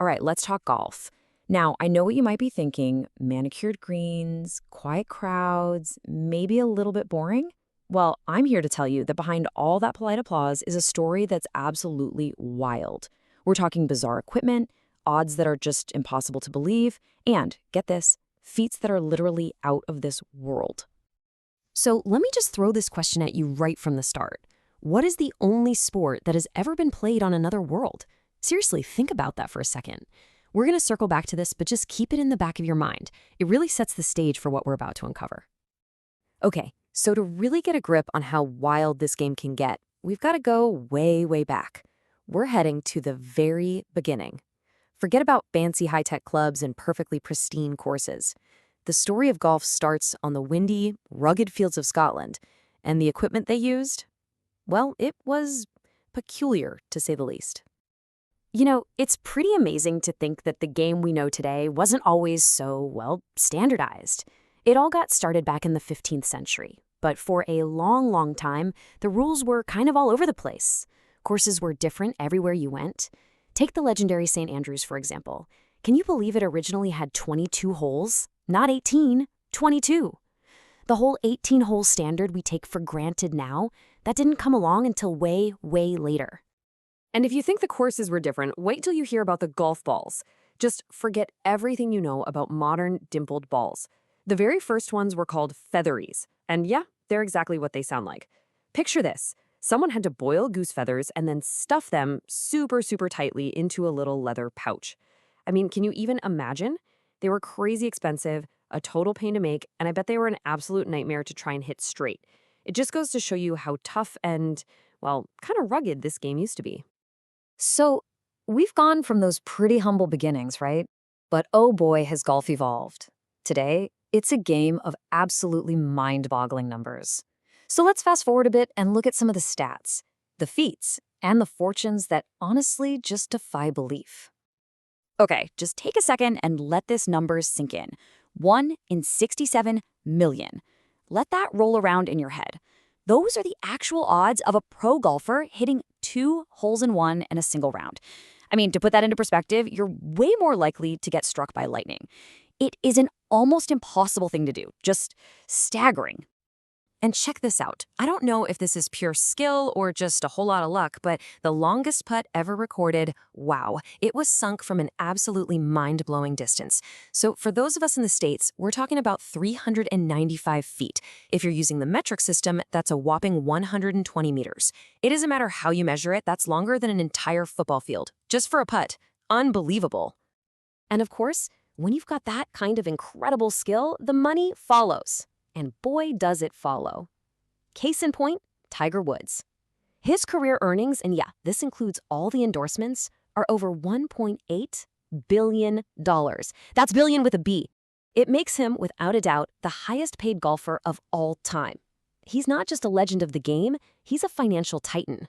All right, let's talk golf. Now, I know what you might be thinking, manicured greens, quiet crowds, maybe a little bit boring. Well, I'm here to tell you that behind all that polite applause is a story that's absolutely wild. We're talking bizarre equipment, odds that are just impossible to believe, and, get this, feats that are literally out of this world. So let me just throw this question at you right from the start. What is the only sport that has ever been played on another world? Seriously, think about that for a second. We're going to circle back to this, but just keep it in the back of your mind. It really sets the stage for what we're about to uncover. Okay, so to really get a grip on how wild this game can get, we've got to go way, way back. We're heading to the very beginning. Forget about fancy high-tech clubs and perfectly pristine courses. The story of golf starts on the windy, rugged fields of Scotland, and the equipment they used? Well, it was peculiar, to say the least. You know, it's pretty amazing to think that the game we know today wasn't always so, well, standardized. It all got started back in the 15th century, but for a long, long time, the rules were kind of all over the place. Courses were different everywhere you went. Take the legendary St. Andrews, for example. Can you believe it originally had 22 holes? Not 18, 22. The whole 18-hole standard we take for granted now, that didn't come along until way, way later. And if you think the courses were different, wait till you hear about the golf balls. Just forget everything you know about modern dimpled balls. The very first ones were called featheries. And yeah, they're exactly what they sound like. Picture this. Someone had to boil goose feathers and then stuff them super, super tightly into a little leather pouch. I mean, can you even imagine? They were crazy expensive, a total pain to make, and I bet they were an absolute nightmare to try and hit straight. It just goes to show you how tough and, well, kind of rugged this game used to be. So, we've gone from those pretty humble beginnings, right? But oh boy, has golf evolved. Today, it's a game of absolutely mind-boggling numbers. So let's fast forward a bit and look at some of the stats, the feats, and the fortunes that honestly just defy belief. Okay, just take a second and let this number sink in. 1 in 67 million. Let that roll around in your head. Those are the actual odds of a pro golfer hitting 2 holes in one in a single round. I mean, to put that into perspective, you're way more likely to get struck by lightning. It is an almost impossible thing to do, just staggering. And check this out. I don't know if this is pure skill or just a whole lot of luck, but the longest putt ever recorded, wow, it was sunk from an absolutely mind-blowing distance. So for those of us in the States, we're talking about 395 feet. If you're using the metric system, that's a whopping 120 meters. It doesn't matter how you measure it, that's longer than an entire football field, just for a putt. Unbelievable. And of course, when you've got that kind of incredible skill, the money follows. And boy, does it follow. Case in point, Tiger Woods. His career earnings, and yeah, this includes all the endorsements, are over $1.8 billion. That's billion with a B. It makes him, without a doubt, the highest paid golfer of all time. He's not just a legend of the game, he's a financial titan.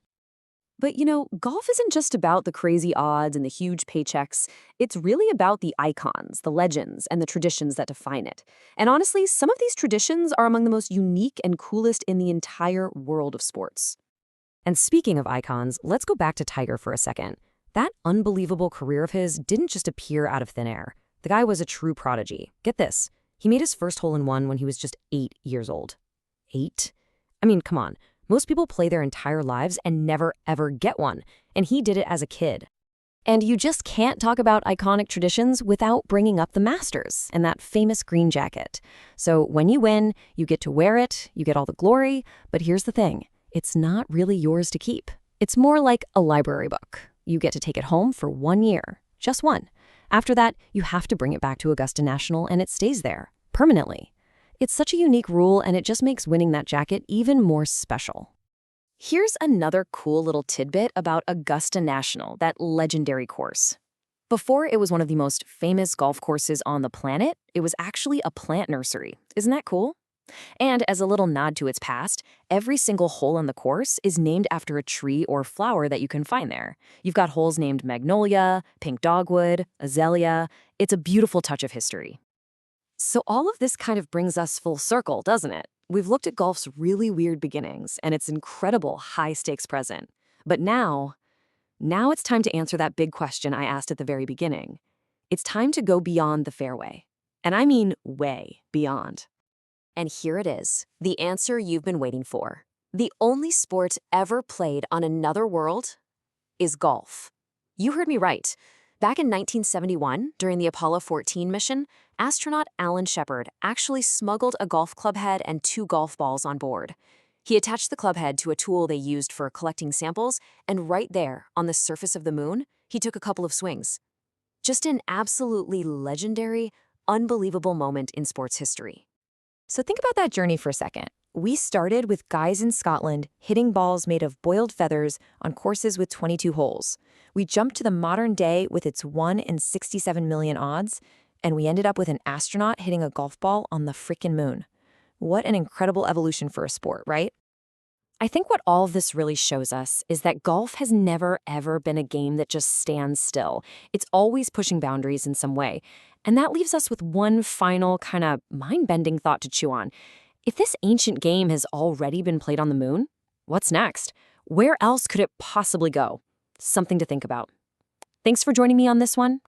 But you know, golf isn't just about the crazy odds and the huge paychecks. It's really about the icons, the legends, and the traditions that define it. And honestly, some of these traditions are among the most unique and coolest in the entire world of sports. And speaking of icons, let's go back to Tiger for a second. That unbelievable career of his didn't just appear out of thin air. The guy was a true prodigy. Get this. He made his first hole-in-one when he was just 8 years old. 8? I mean, come on. Most people play their entire lives and never, ever get one, and he did it as a kid. And you just can't talk about iconic traditions without bringing up the Masters and that famous green jacket. So when you win, you get to wear it, you get all the glory, but here's the thing, it's not really yours to keep. It's more like a library book. You get to take it home for 1 year, just one. After that, you have to bring it back to Augusta National and it stays there, permanently. It's such a unique rule, and it just makes winning that jacket even more special. Here's another cool little tidbit about Augusta National, that legendary course. Before it was one of the most famous golf courses on the planet, it was actually a plant nursery. Isn't that cool? And as a little nod to its past, every single hole on the course is named after a tree or flower that you can find there. You've got holes named Magnolia, Pink Dogwood, Azalea. It's a beautiful touch of history. So all of this kind of brings us full circle, doesn't it? We've looked at golf's really weird beginnings and its incredible high-stakes present. But now Now it's time to answer that big question I asked at the very beginning. It's time to go beyond the fairway. And I mean way beyond. And here it is, the answer you've been waiting for. The only sport ever played on another world is golf. You heard me right. Back in 1971, during the Apollo 14 mission, astronaut Alan Shepard actually smuggled a golf club head and 2 golf balls on board. He attached the club head to a tool they used for collecting samples, and right there, on the surface of the moon, he took a couple of swings. Just an absolutely legendary, unbelievable moment in sports history. So think about that journey for a second. We started with guys in Scotland hitting balls made of boiled feathers on courses with 22 holes. We jumped to the modern day with its 1 in 67 million odds, and we ended up with an astronaut hitting a golf ball on the frickin' moon. What an incredible evolution for a sport, right? I think what all of this really shows us is that golf has never, ever been a game that just stands still. It's always pushing boundaries in some way. And that leaves us with one final kind of mind-bending thought to chew on. If this ancient game has already been played on the moon, what's next? Where else could it possibly go? Something to think about. Thanks for joining me on this one.